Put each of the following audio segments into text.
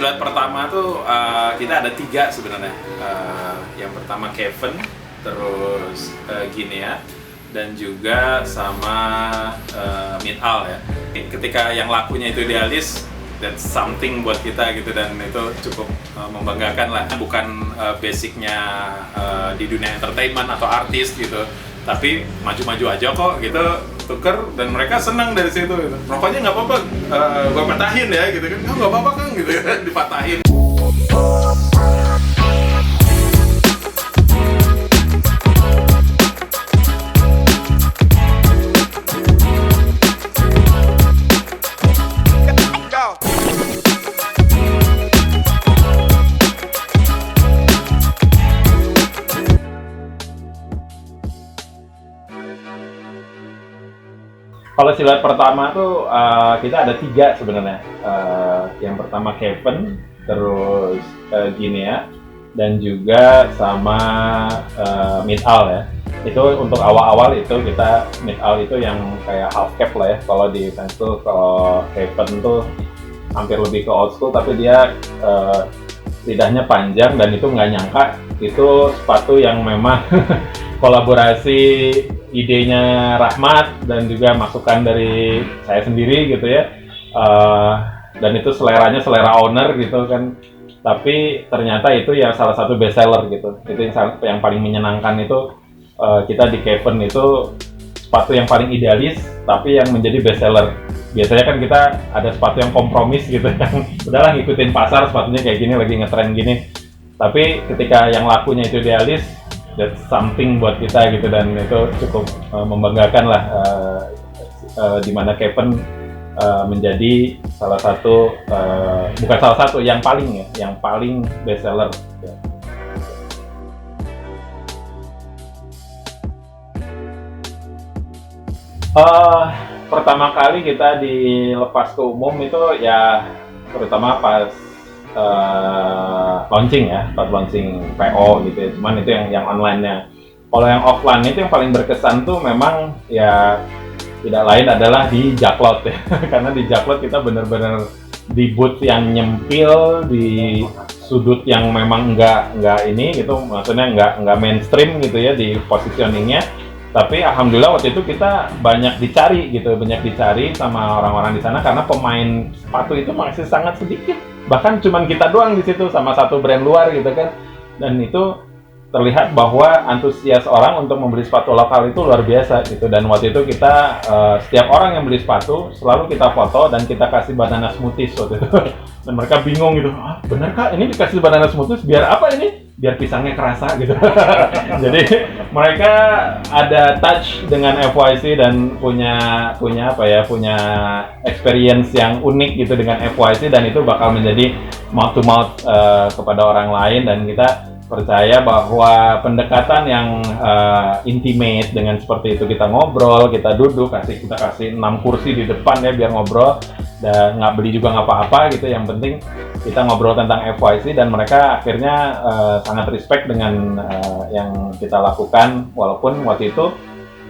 Siluet pertama tuh kita ada 3 sebenarnya. Yang pertama Kevin, terus Ginea, dan juga sama Mid-Al ya. Ketika yang lakunya itu idealis, that's something buat kita gitu, dan itu cukup membanggakan lah. Bukan basicnya di dunia entertainment atau artis gitu, tapi maju-maju aja kok gitu, tuker, dan mereka senang dari situ gitu. Rokoknya nggak apa-apa, gua patahin ya gitu kan. Oh, nggak apa-apa kan gitu kan, dipatahin. Kalau siluet pertama tuh kita ada 3 sebenarnya. Yang pertama Kevin, terus Ginea, dan juga sama Mid-Al ya. Itu untuk awal-awal itu kita Mid-Al itu yang kayak half cap lah ya. Kalau di fans tuh, kalau Kevin tuh hampir lebih ke old school, tapi dia lidahnya panjang, dan itu nggak nyangka itu sepatu yang memang kolaborasi idenya Rahmat dan juga masukan dari saya sendiri gitu ya, dan itu seleranya selera owner gitu kan, tapi ternyata itu ya salah satu best seller gitu. Itu yang paling menyenangkan itu, kita di Kevin itu sepatu yang paling idealis tapi yang menjadi best seller. Biasanya kan kita ada sepatu yang kompromis gitu kan, udahlah ngikutin pasar, sepatunya kayak gini, lagi ngetren gini, tapi ketika yang lakunya itu idealis, that's something buat kita gitu, dan itu cukup membanggakan lah, dimana Kevin menjadi salah satu, bukan salah satu, yang paling best seller ya. Pertama kali kita dilepas ke umum itu ya terutama pas launching ya, pas launching PO gitu ya. Cuman itu yang online-nya. Kalau yang offline itu yang paling berkesan tuh memang ya tidak lain adalah di Jacklot ya. Karena di Jacklot kita benar-benar di booth yang nyempil, di sudut yang memang nggak ini gitu, maksudnya nggak mainstream gitu ya di positioningnya. Tapi alhamdulillah waktu itu kita banyak dicari sama orang-orang di sana, karena pemain sepatu itu masih sangat sedikit. Bahkan cuman kita doang di situ sama satu brand luar gitu kan. Dan itu terlihat bahwa antusias orang untuk membeli sepatu lokal itu luar biasa gitu. Dan waktu itu kita setiap orang yang beli sepatu selalu kita foto dan kita kasih banana smoothies waktu itu. Dan mereka bingung gitu, bener kak ini dikasih banana smoothies biar apa ini? Biar pisangnya kerasa gitu. Jadi mereka ada touch dengan FYC dan punya experience yang unik gitu dengan FYC, dan itu bakal menjadi mouth to mouth kepada orang lain. Dan kita percaya bahwa pendekatan yang intimate dengan seperti itu, kita ngobrol, kita duduk, kita kasih 6 kursi di depan ya biar ngobrol, dan nggak beli juga nggak apa-apa gitu, yang penting kita ngobrol tentang FYC, dan mereka akhirnya sangat respect dengan yang kita lakukan, walaupun waktu itu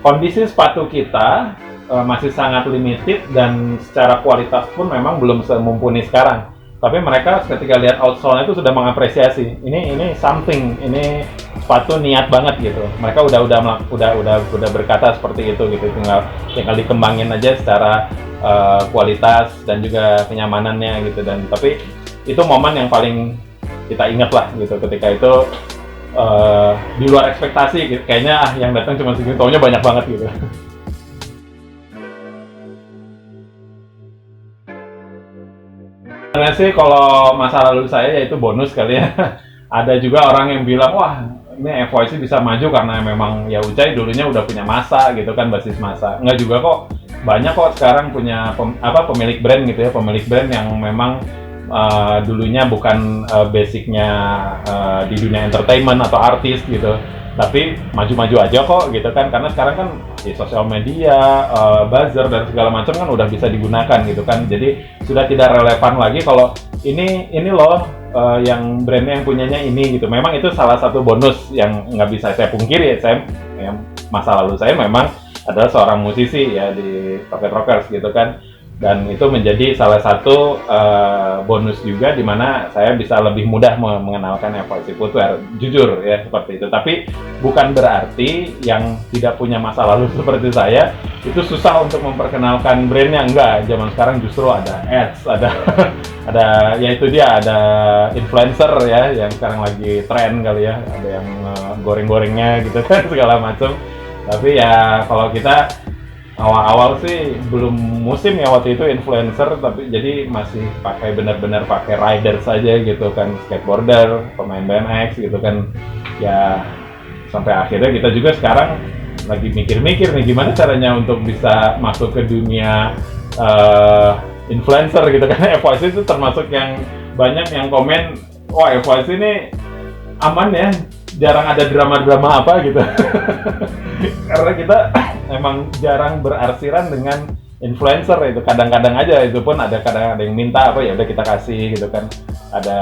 kondisi sepatu kita masih sangat limited dan secara kualitas pun memang belum semumpuni sekarang. Tapi mereka ketika lihat outsole itu sudah mengapresiasi. Ini something, ini sepatu niat banget gitu. Mereka udah berkata seperti itu gitu. Tinggal dikembangin aja secara kualitas dan juga kenyamanannya gitu. Dan tapi itu momen yang paling kita ingat lah gitu, ketika itu di luar ekspektasi gitu. Kayaknya yang datang cuma segini, taunya banyak banget gitu. Sebenarnya sih kalau masa lalu saya ya itu bonus kali ya. Ada juga orang yang bilang, wah ini FYC bisa maju karena memang ya Ucai dulunya udah punya masa gitu kan, basis masa. Enggak juga kok, banyak kok sekarang punya pemilik brand gitu ya, pemilik brand yang memang dulunya bukan basicnya di dunia entertainment atau artis gitu, tapi maju-maju aja kok gitu kan, karena sekarang kan di sosial media, buzzer dan segala macam kan udah bisa digunakan gitu kan. Jadi sudah tidak relevan lagi kalau ini loh yang brandnya yang punyanya ini gitu. Memang itu salah satu bonus yang nggak bisa saya pungkiri ya, masa lalu saya memang adalah seorang musisi ya di Rocket Rockers gitu kan. dan itu menjadi salah satu bonus juga di mana saya bisa lebih mudah mengenalkan FYC footwear, jujur ya seperti itu. Tapi bukan berarti yang tidak punya masa lalu seperti saya itu susah untuk memperkenalkan brandnya, enggak. Zaman sekarang justru ada ads, ada ada ya itu dia, ada influencer ya yang sekarang lagi tren kali ya, ada yang goreng-gorengnya gitu kan segala macam. Tapi ya kalau kita awal-awal sih belum musim ya waktu itu influencer, tapi jadi masih pakai benar-benar pakai rider saja gitu kan, skateboarder, pemain BMX gitu kan. Ya sampai akhirnya kita juga sekarang lagi mikir-mikir nih gimana caranya untuk bisa masuk ke dunia influencer gitu kan. FYC itu termasuk yang banyak yang komen, wah FYC ini aman ya, jarang ada drama-drama apa gitu. Karena kita emang jarang berarsiran dengan influencer itu, kadang-kadang aja itu pun ada, kadang ada yang minta apa ya udah kita kasih gitu kan, ada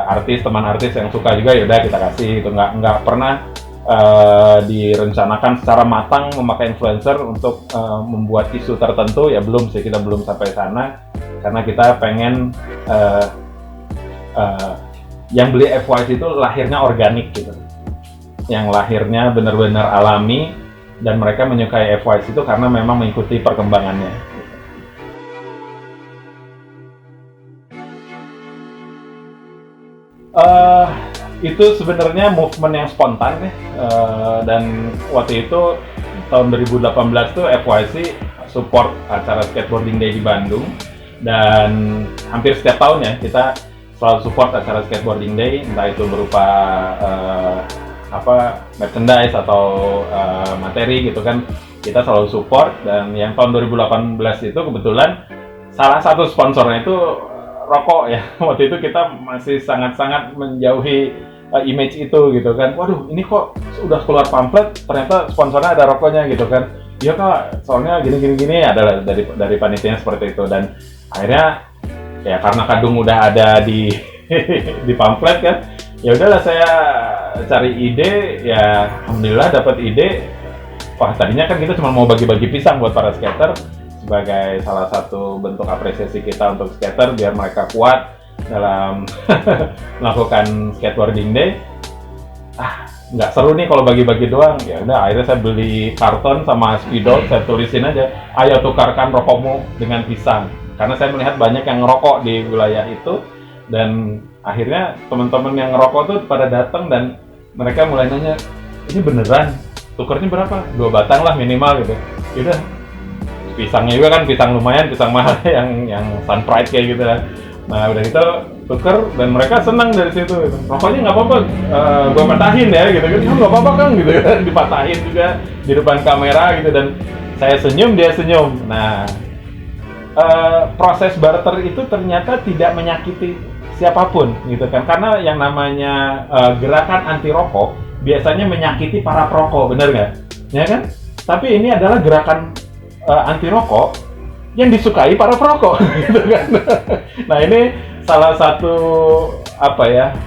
artis, teman artis yang suka juga ya udah kita kasih gitu, nggak pernah direncanakan secara matang memakai influencer untuk membuat isu tertentu, ya belum sih, kita belum sampai sana karena kita pengen yang beli FYC itu lahirnya organik gitu, yang lahirnya benar-benar alami, dan mereka menyukai FYC itu karena memang mengikuti perkembangannya. Itu sebenarnya movement yang spontan ya, dan waktu itu tahun 2018 tuh FYC support acara Skateboarding Day di Bandung, dan hampir setiap tahun ya kita selalu support acara Skateboarding Day, entah itu berupa merchandise atau materi gitu kan, kita selalu support. Dan yang tahun 2018 itu kebetulan salah satu sponsornya itu rokok ya. Waktu itu kita masih sangat-sangat menjauhi image itu gitu kan, waduh ini kok udah keluar pamflet ternyata sponsornya ada rokoknya gitu kan. Iya kak, soalnya gini adalah dari panitianya seperti itu. Dan akhirnya ya karena kadung udah ada di di pamflet kan, ya udahlah saya cari ide, ya alhamdulillah dapat ide. Wah tadinya kan kita cuma mau bagi-bagi pisang buat para skater sebagai salah satu bentuk apresiasi kita untuk skater biar mereka kuat dalam melakukan skateboarding day. Nggak seru nih kalau bagi-bagi doang. Ya udah akhirnya saya beli karton sama spidol, saya tulisin aja, ayo tukarkan rokokmu dengan pisang, karena saya melihat banyak yang ngerokok di wilayah itu. Dan akhirnya teman-teman yang ngerokok tuh pada datang dan mereka mulai nanya, ini beneran tukernya berapa? 2 batang lah minimal gitu. Yaudah, pisangnya juga kan pisang lumayan, pisang mahal yang Sun Pride kayak gitu lah. Nah udah gitu tuker dan mereka senang dari situ gitu. Rokoknya nggak apa-apa, gue patahin ya gitu kan. Nggak apa-apa kan gitu kan, dipatahin juga di depan kamera gitu, dan saya senyum dia senyum. Nah proses barter itu ternyata tidak menyakiti siapapun gitu kan, karena yang namanya gerakan anti rokok biasanya menyakiti para perokok, bener nggak? Ya kan? Tapi ini adalah gerakan anti rokok yang disukai para perokok gitu kan. Nah ini salah satu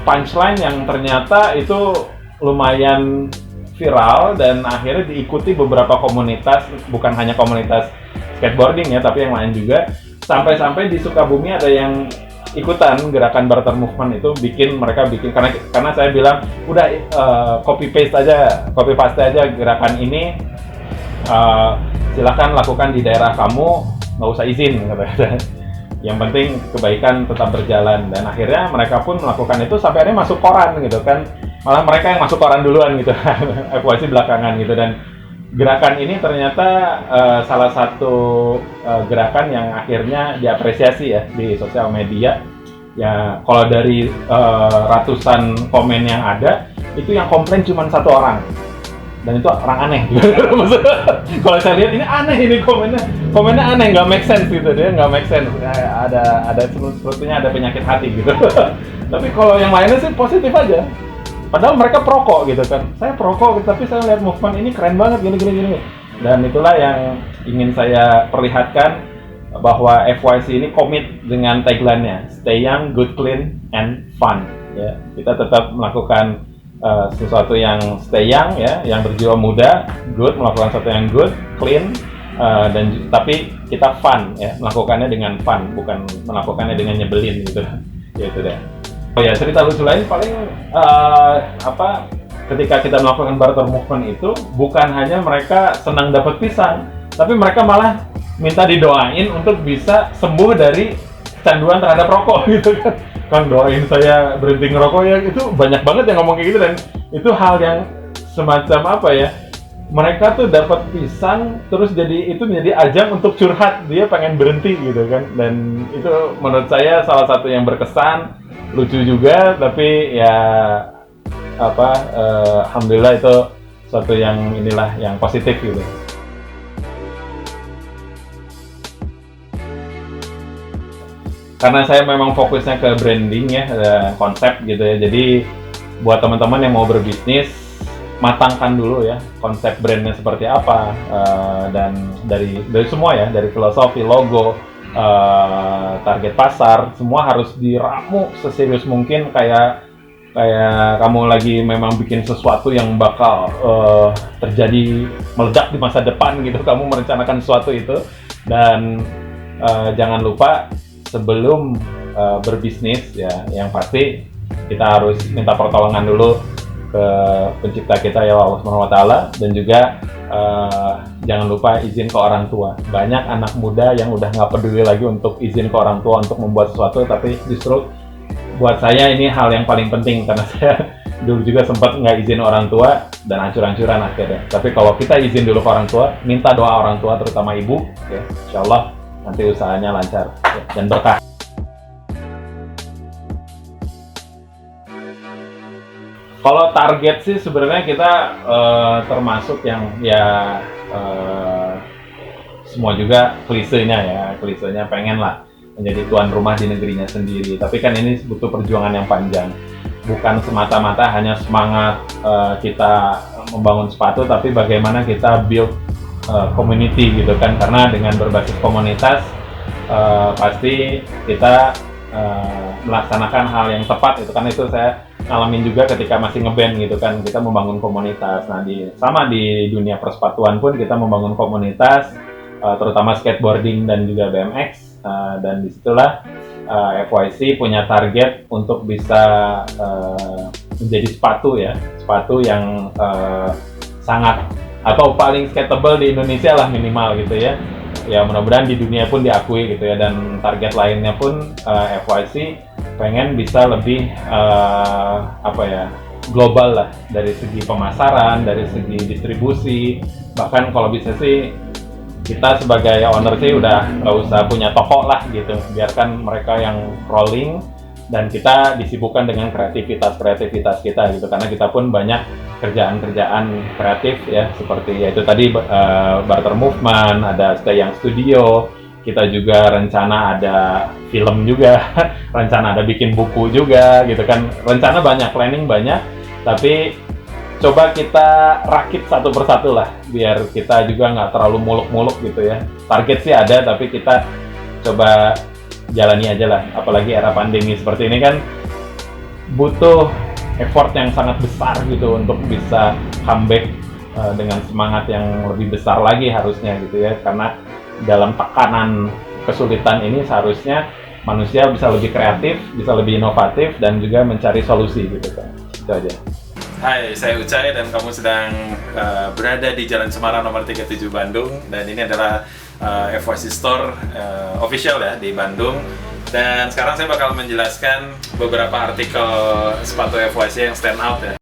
punchline yang ternyata itu lumayan viral dan akhirnya diikuti beberapa komunitas, bukan hanya komunitas skateboarding ya, tapi yang lain juga. Sampai-sampai di Sukabumi ada yang ikutan gerakan barter movement itu, mereka bikin karena saya bilang udah copy paste aja gerakan ini, silakan lakukan di daerah kamu, nggak usah izin kata-kata. Yang penting kebaikan tetap berjalan. Dan akhirnya mereka pun melakukan itu sampai akhirnya masuk koran gitu kan, malah mereka yang masuk koran duluan gitu. FYC belakangan gitu. Dan gerakan ini ternyata salah satu gerakan yang akhirnya diapresiasi ya di sosial media. Ya kalau dari ratusan komen yang ada, itu yang komplain cuma 1 orang, dan itu orang aneh. Kalau saya lihat ini aneh, ini komennya aneh, nggak make sense gitu, dia nggak make sense. Ada sepertinya ada penyakit hati gitu. Tapi kalau yang lainnya sih positif aja. Padahal mereka perokok gitu kan. Saya perokok, tapi saya lihat movement ini keren banget gini. Dan itulah yang ingin saya perlihatkan, bahwa FYC ini komit dengan tagline-nya Stay Young, Good, Clean, and Fun. Ya, kita tetap melakukan sesuatu yang stay young ya, yang berjiwa muda, good, melakukan sesuatu yang good, clean, Tapi kita fun ya, melakukannya dengan fun, bukan melakukannya dengan nyebelin gitu. Ya itu deh. Oh ya, cerita lucu lain paling ketika kita melakukan barter movement itu bukan hanya mereka senang dapat pisang, tapi mereka malah minta didoain untuk bisa sembuh dari kecanduan terhadap rokok gitu kan. Kang, doain saya berhenti ngerokok ya. Itu banyak banget yang ngomong kayak gitu, dan itu hal yang semacam apa ya, mereka tuh dapat pisang terus itu menjadi ajang untuk curhat, dia pengen berhenti gitu kan. Dan itu menurut saya salah satu yang berkesan, lucu juga, tapi ya alhamdulillah itu suatu yang yang positif gitu. Karena saya memang fokusnya ke branding ya, konsep gitu ya. Jadi buat teman-teman yang mau berbisnis, matangkan dulu ya konsep brandnya seperti apa, dan dari semua ya, dari filosofi, logo, target pasar, semua harus diramu seserius mungkin, kayak kamu lagi memang bikin sesuatu yang bakal terjadi meledak di masa depan gitu. Kamu merencanakan sesuatu itu, dan jangan lupa sebelum berbisnis ya, yang pasti kita harus minta pertolongan dulu ke pencipta kita ya, Allah Subhanahu wa Ta'ala, dan juga jangan lupa izin ke orang tua. Banyak anak muda yang udah nggak peduli lagi untuk izin ke orang tua untuk membuat sesuatu, tapi justru buat saya ini hal yang paling penting, karena saya dulu juga sempat nggak izin orang tua dan hancur-hancuran akhirnya. Tapi kalau kita izin dulu ke orang tua, minta doa orang tua, terutama ibu ya, insya Allah nanti usahanya lancar ya, dan berkah. Kalau target sih sebenarnya kita termasuk yang ya semua juga klisenya pengen lah menjadi tuan rumah di negerinya sendiri. Tapi kan ini butuh perjuangan yang panjang. Bukan semata-mata hanya semangat kita membangun sepatu, tapi bagaimana kita build community gitu kan. Karena dengan berbasis komunitas pasti kita melaksanakan hal yang tepat itu kan. Itu saya ngalamin juga ketika masih ngeband gitu kan, kita membangun komunitas. Nah di dunia persepatuan pun kita membangun komunitas, terutama skateboarding dan juga BMX, dan disitulah FYC punya target untuk bisa menjadi sepatu yang sangat atau paling skatable di Indonesia lah minimal gitu ya. Ya mudah-mudahan di dunia pun diakui gitu ya, dan target lainnya pun FYC pengen bisa lebih global lah, dari segi pemasaran, dari segi distribusi. Bahkan kalau bisa sih kita sebagai owner sih udah nggak usah punya toko lah gitu, biarkan mereka yang rolling dan kita disibukkan dengan kreativitas kita gitu, karena kita pun banyak kerjaan kreatif ya, seperti yaitu tadi barter movement, ada Stay Young Studio, kita juga rencana ada film juga, rencana ada bikin buku juga gitu kan, rencana banyak, planning banyak, tapi coba kita rakit satu persatu lah, biar kita juga nggak terlalu muluk-muluk gitu ya. Target sih ada, tapi kita coba jalani aja lah, apalagi era pandemi seperti ini kan butuh effort yang sangat besar gitu untuk bisa comeback dengan semangat yang lebih besar lagi harusnya gitu ya, karena dalam tekanan kesulitan ini seharusnya manusia bisa lebih kreatif, bisa lebih inovatif, dan juga mencari solusi gitu kan. Itu aja. Hai, saya Ucai dan kamu sedang berada di Jalan Semarang nomor 37 Bandung, dan ini adalah FYC Store official ya di Bandung. Dan sekarang saya bakal menjelaskan beberapa artikel sepatu FYC yang stand out ya.